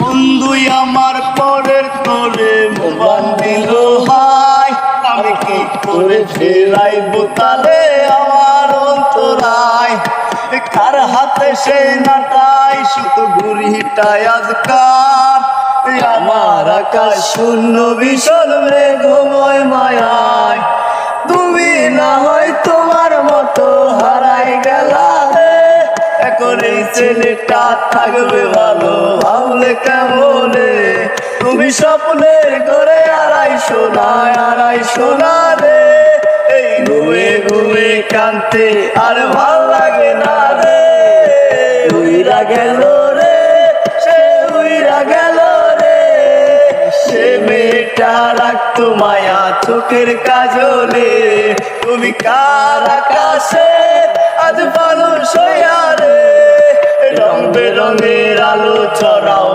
বন্ধুই আমার পরের তোরে মোবান দিল হাই, আমি কি করে ফেরাইবো তালে আমার অন্তরায়। কার হাতে সে নাটাই শুধু ঘুড়িটাই আজকার, আমার আকাশ শূন্য ভীষণ মেঘময় মায়ায়। তুমি না হয় তোমার মতো হারাই গেলা, এখন এই ছেলেটা থাকবে ভালো ভাবলে কেমনে। তুমি স্বপ্নের করে আড়াই সোনা রে, এই ঘুমে ঘুমে কানতে আর ভাল লাগে না রে। উইরা গেল রে, সে উইরা গেল রে, সে মেয়েটা রাখতো মায়া চোখের কাজলে। তুমি কার আকাশে আজ মানুষ হইয়া রে, রং বেরঙের আলো ছড়াও।